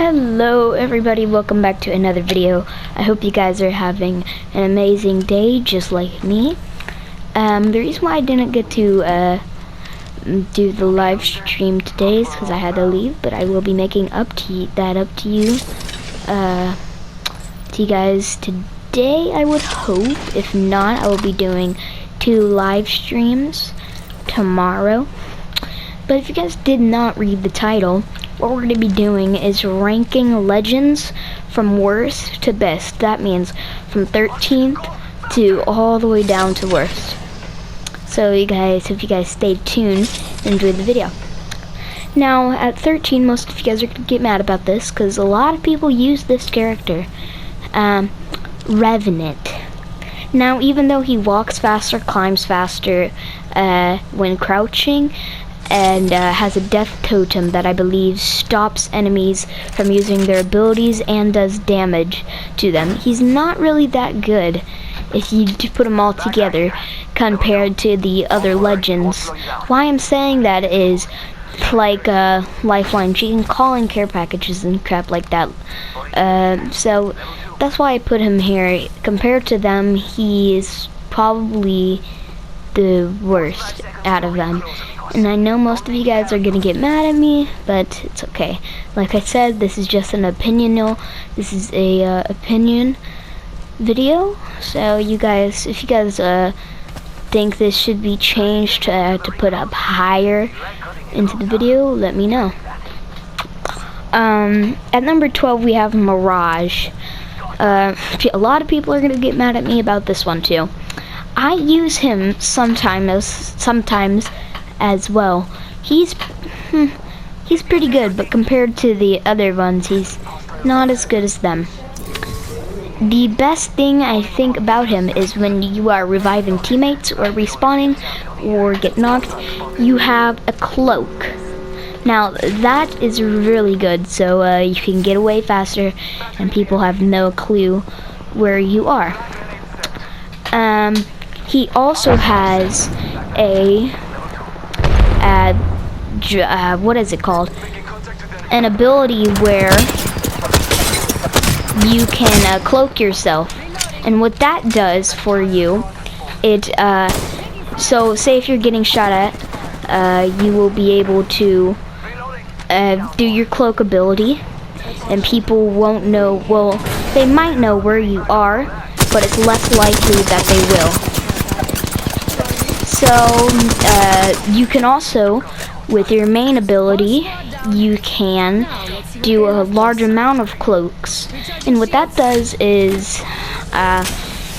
Hello everybody, welcome back to another video. I hope you guys are having an amazing day just like me. The reason why I didn't get to do the live stream today is because I had to leave, but I will be making that up to you guys today, I would hope. If not, I will be doing 2 live streams tomorrow. But if you guys did not read the title, what we're going to be doing is ranking legends from worst to best. That means from 13th to all the way down to worst. So you guys, if you guys stay tuned, enjoy the video. Now at 13, most of you guys are going to get mad about this because a lot of people use this character, Revenant. Now even though he walks faster, climbs faster when crouching, and has a death totem that I believe stops enemies from using their abilities and does damage to them, he's not really that good if you put them all together compared to the other legends. Why I'm saying that is, like lifelines, you can call in care packages and crap like that. So that's why I put him here. Compared to them, he is probably the worst out of them. And I know most of you guys are gonna get mad at me, but it's okay. Like I said, this is just an opinion. This is a opinion video. So you guys, if you guys think this should be changed to put up higher into the video, let me know. At number 12 we have Mirage. A lot of people are gonna get mad at me about this one too. I use him sometimes as well. He's pretty good, but compared to the other ones, he's not as good as them. The best thing I think about him is when you are reviving teammates or respawning or get knocked, you have a cloak. Now that is really good, so you can get away faster and people have no clue where you are. He also has a what is it called? An ability where you can cloak yourself, and what that does for you, so say if you're getting shot at, you will be able to do your cloak ability, and people won't know. Well, they might know where you are, but it's less likely that they will. So you can also, with your main ability, you can do a large amount of cloaks, and what that does is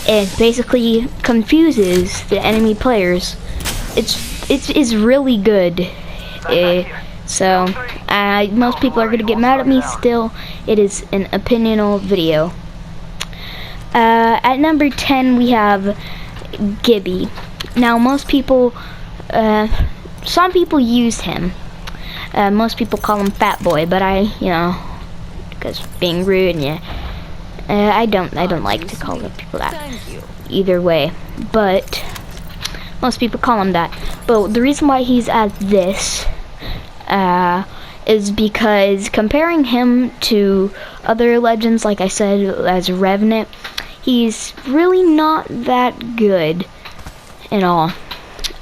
it basically confuses the enemy players. It's really good. So most people are gonna get mad at me. Still, it is an opinional video. At number 10 we have Gibby. Now most people, some people use him. Most people call him Fat Boy, but because being rude, I don't like to call people that either way. But most people call him that. But the reason why he's at this is because comparing him to other legends, like I said, as Revenant, he's really not that good at all.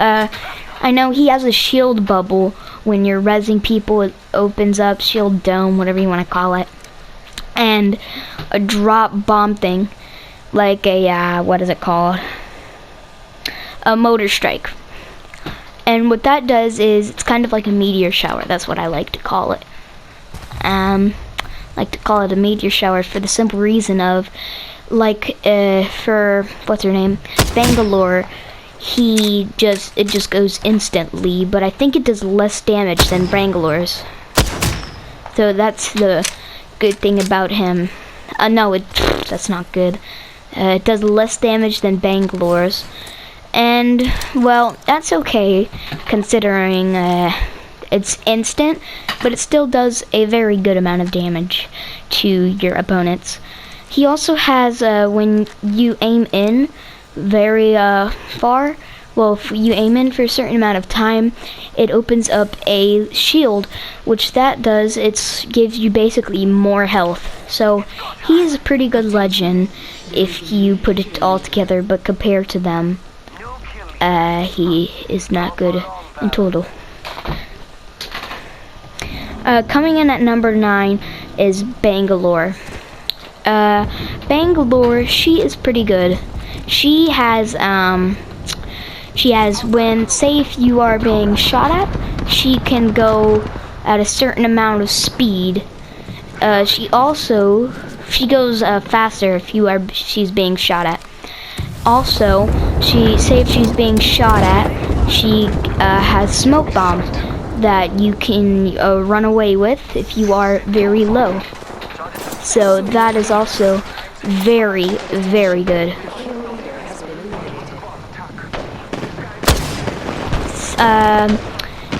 I know he has a shield bubble when you're rezzing people. It opens up, shield dome, whatever you want to call it, and a drop bomb thing, like a what is it called? A motor strike. And what that does is it's kind of like a meteor shower. That's what I like to call it. Like to call it a meteor shower for the simple reason of, like, for what's her name, Bangalore. It just goes instantly, but I think it does less damage than Bangalore's. So that's the good thing about him. No, that's not good. It does less damage than Bangalore's, and well, that's okay considering it's instant, but it still does a very good amount of damage to your opponents. He also has when you aim in very far, well, if you aim in for a certain amount of time, it opens up a shield, which that does, it gives you basically more health. So he is a pretty good legend if you put it all together, but compared to them, he is not good in total. Coming in at number 9 is Bangalore. Bangalore, she is pretty good. She has when, say if you are being shot at, she can go at a certain amount of speed. She goes faster if she's being shot at. Also, say if she's being shot at, she has smoke bombs that you can run away with if you are very low. So that is also very, very good.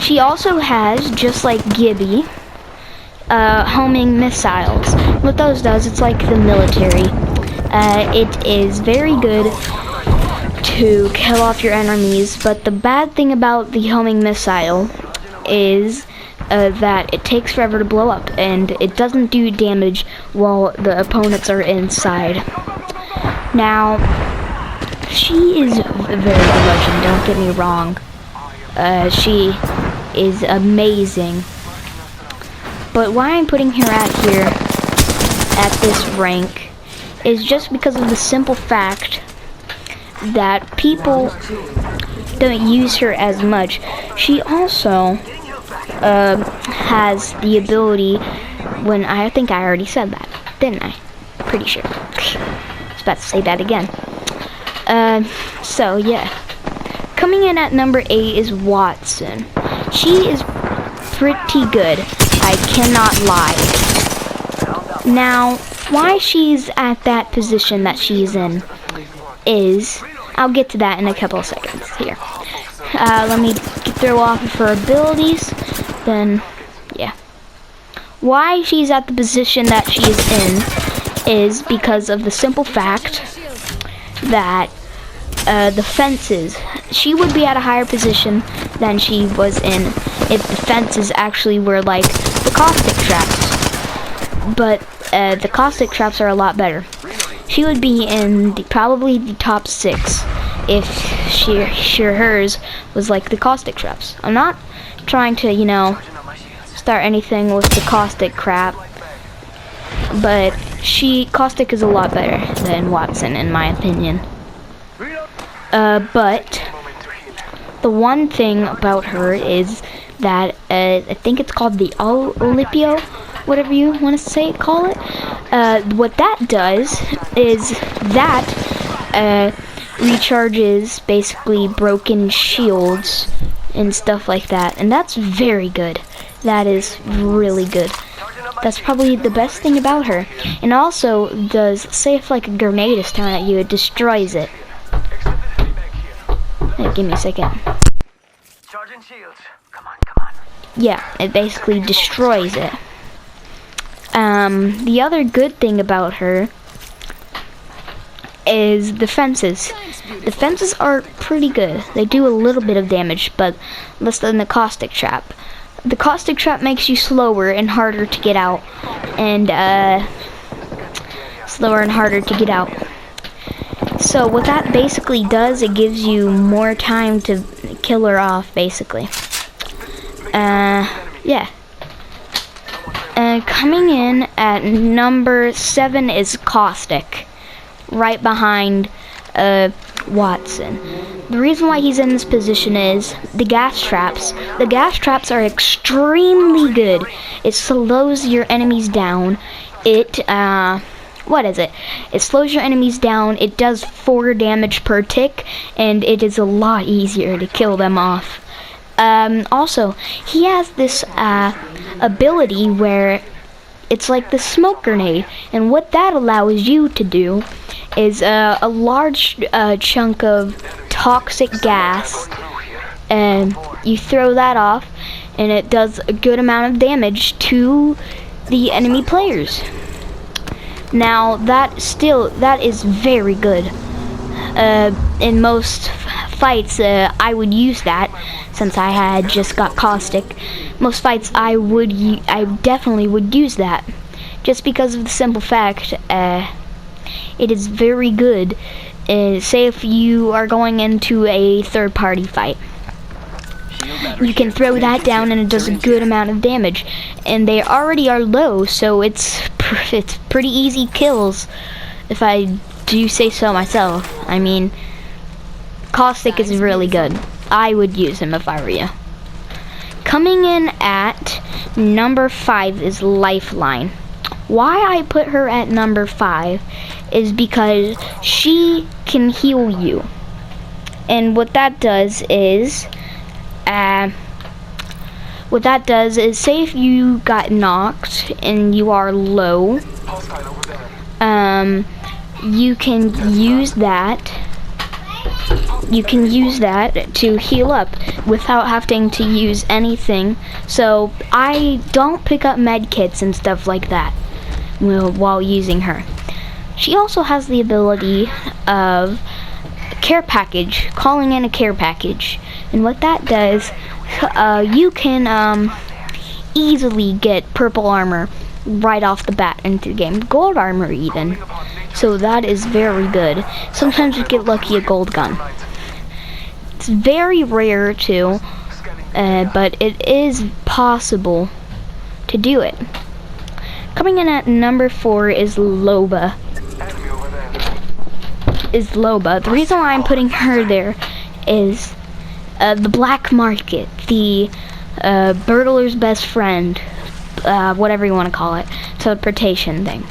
She also has, just like Gibby, homing missiles. What those does, it's like the military. It is very good to kill off your enemies, but the bad thing about the homing missile is that it takes forever to blow up, and it doesn't do damage while the opponents are inside. Now, she is a very good legend, don't get me wrong. She is amazing. But why I'm putting her at this rank is just because of the simple fact that people don't use her as much. She also has the ability, I think I already said that, didn't I? Pretty sure. I was about to say that again. So yeah. Coming in at number 8 is Watson. She is pretty good, I cannot lie. Now, why she's at that position that she's in is, I'll get to that in a couple of seconds here. Let me throw off of her abilities, then, yeah. Why she's at the position that she is in is because of the simple fact that the fences, she would be at a higher position than she was in if the fences actually were like the caustic traps. But the caustic traps are a lot better. She would be in probably the top 6 if hers was like the caustic traps. I'm not trying to, start anything with the caustic crap, but caustic is a lot better than Watson in my opinion. But the one thing about her is that I think it's called the Olipio, whatever you want to call it. What that does is that recharges basically broken shields and stuff like that, and that's very good. That is really good. That's probably the best thing about her. And also does, say if like a grenade is thrown at you, it destroys it. Hey, give me a second. Charging shields. Come on. Yeah, it basically destroys it. The other good thing about her is the fences. The fences are pretty good. They do a little bit of damage, but less than the caustic trap. The caustic trap makes you slower and harder to get out. So what that basically does, it gives you more time to kill her off, basically. Yeah. Coming in at number 7 is Caustic, right behind Watson. The reason why he's in this position is the gas traps. The gas traps are extremely good. It slows your enemies down. It slows your enemies down. It does 4 damage per tick, and it is a lot easier to kill them off. Also, he has this ability where it's like the smoke grenade, and what that allows you to do is a large chunk of toxic gas, and you throw that off, and it does a good amount of damage to the enemy players. Now that is very good. In most fights, I would use that since I had just got caustic. Most fights, I definitely would use that, just because of the simple fact, it is very good. Say if you are going into a third-party fight, you can throw that down and it does a good amount of damage, and they already are low, so it's pretty easy kills, if I do say so myself. I mean, caustic is really good. I would use him if I were you. Coming in at number 5 is Lifeline. Why I put her at number 5 is because she can heal you, and what that does is say if you got knocked and you are low, you can use that to heal up without having to use anything. So I don't pick up med kits and stuff like that while using her. She also has the ability of care package, calling in a care package, and what that does, you can easily get purple armor right off the bat into the game, gold armor even, so that is very good. Sometimes you get lucky a gold gun. It's very rare too, but it is possible to do it. Coming in at number 4 is Loba. The reason why I'm putting her there is the black market, the burglar's best friend, whatever you want to call it, teleportation thing.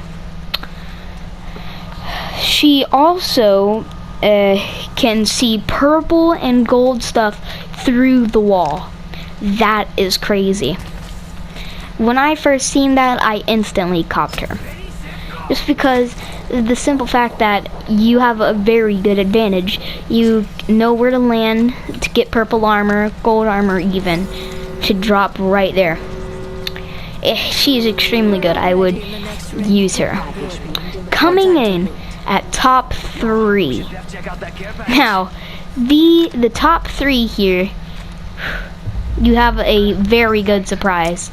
She also can see purple and gold stuff through the wall. That is crazy. When I first seen that, I instantly copped her. Just because the simple fact that you have a very good advantage. You know where to land to get purple armor, gold armor even, to drop right there. She is extremely good. I would use her. Coming in at top 3. Now, the top 3 here, you have a very good surprise.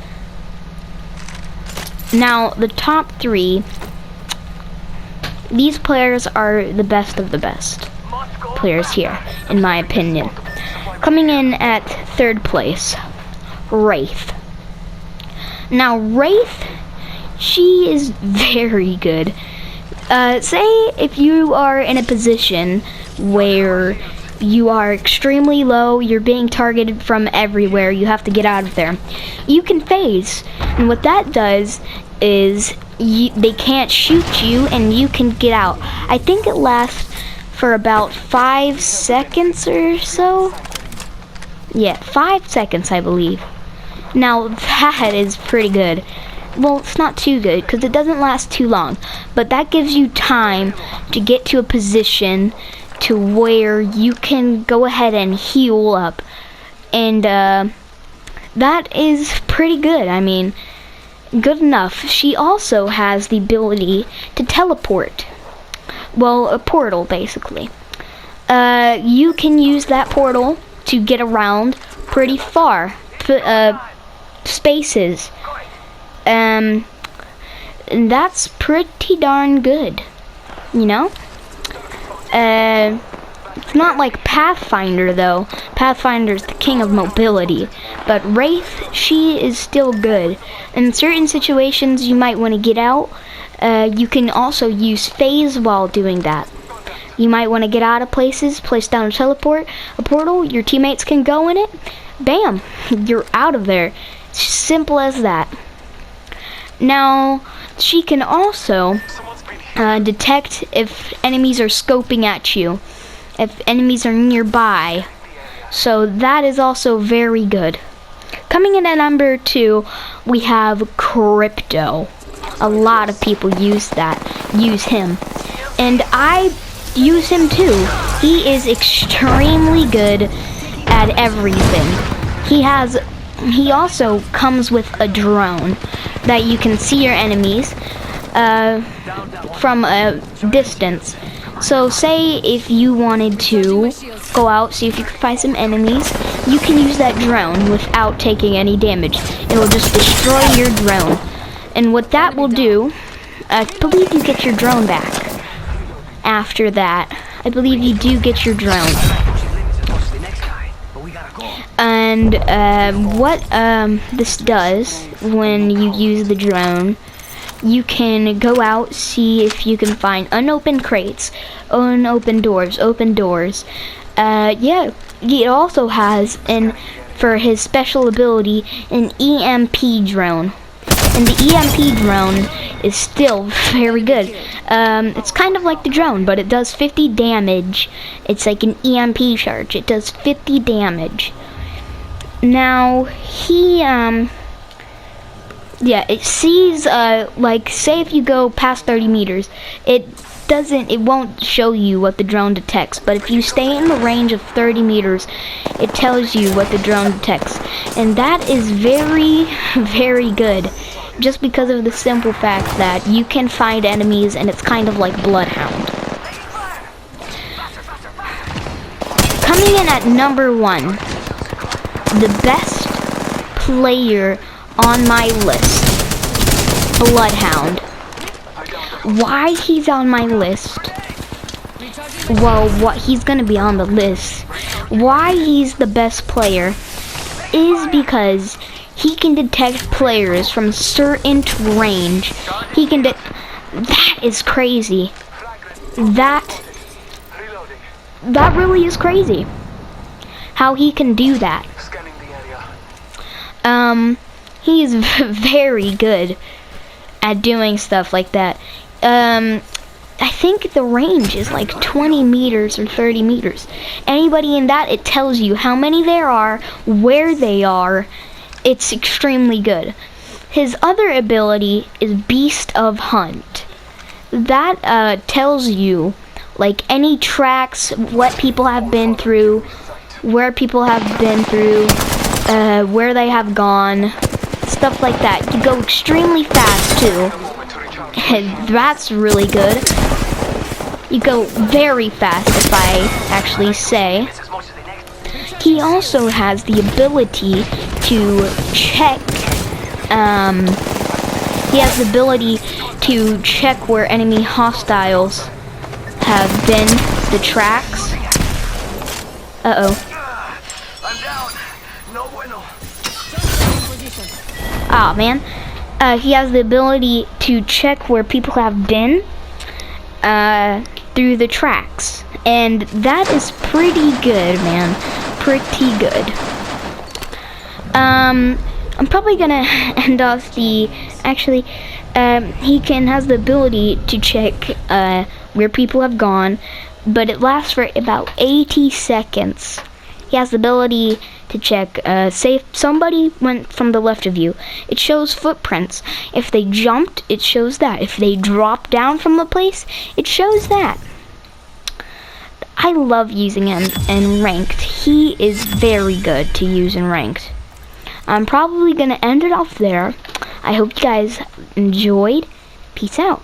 Now, the top 3, these players are the best of the best players here, in my opinion. Coming in at 3rd place, Wraith. Now, Wraith, she is very good. Say if you are in a position where you are extremely low, you're being targeted from everywhere, you have to get out of there. You can phase, and what that does is they can't shoot you and you can get out. I think it lasts for about 5 seconds or so. Yeah, 5 seconds I believe. Now that is pretty good. Well, it's not too good because it doesn't last too long, but that gives you time to get to a position to where you can go ahead and heal up, and that is pretty good. I mean, good enough. She also has the ability to teleport. Well, a portal basically. You can use that portal to get around pretty far spaces. And that's pretty darn good, you know? It's not like Pathfinder though. Pathfinder's the king of mobility, but Wraith, she is still good. In certain situations you might want to get out. You can also use phase while doing that. You might want to get out of places, place down a portal, your teammates can go in it, bam, you're out of there. It's simple as that. Now, she can also detect if enemies are scoping at you, if enemies are nearby, so that is also very good. Coming in at number 2, we have Crypto. A lot of people use him, and I use him too. He is extremely good at everything. He also comes with a drone that you can see your enemies from a distance. So say if you wanted to go out, see if you can find some enemies, you can use that drone without taking any damage. It will just destroy your drone. And what that will do, I believe you get your drone back. After that, I believe you do get your drone. And what this does when you use the drone, you can go out, see if you can find unopened crates, unopened doors, open doors. Yeah, it also has, for his special ability, an EMP drone. And the EMP drone is still very good. It's kind of like the drone, but it does 50 damage. It's like an EMP charge. It does 50 damage. Now, yeah, it sees, like, say if you go past 30 meters, it won't show you what the drone detects, but if you stay in the range of 30 meters, it tells you what the drone detects. And that is very, very good, just because of the simple fact that you can find enemies, and it's kind of like Bloodhound. Coming in at number 1, the best player on my list, Bloodhound. Why he's on my list? Well, what he's gonna be on the list. Why he's the best player is because he can detect players from a certain range. That is crazy. That really is crazy. How he can do that. He is very good at doing stuff like that. I think the range is like 20 meters or 30 meters. Anybody in that, it tells you how many there are, where they are. It's extremely good. His other ability is Beast of Hunt. That tells you like any tracks, what people have been through, where people have been through, where they have gone, stuff like that. You go extremely fast too. And that's really good. You go very fast, if I actually say. He also has the ability to check, he has the ability to check where enemy hostiles have been, the tracks. Uh-oh. I'm down. No bueno. Aw, man. He has the ability to check where people have been through the tracks. And that is pretty good, man. Pretty good. I'm probably gonna end off the... Actually, he has the ability to check where people have gone, but it lasts for about 80 seconds. He has the ability to check, say if somebody went from the left of you, it shows footprints. If they jumped, it shows that. If they dropped down from the place, it shows that. I love using him in ranked. He is very good to use in ranked. I'm probably going to end it off there. I hope you guys enjoyed. Peace out.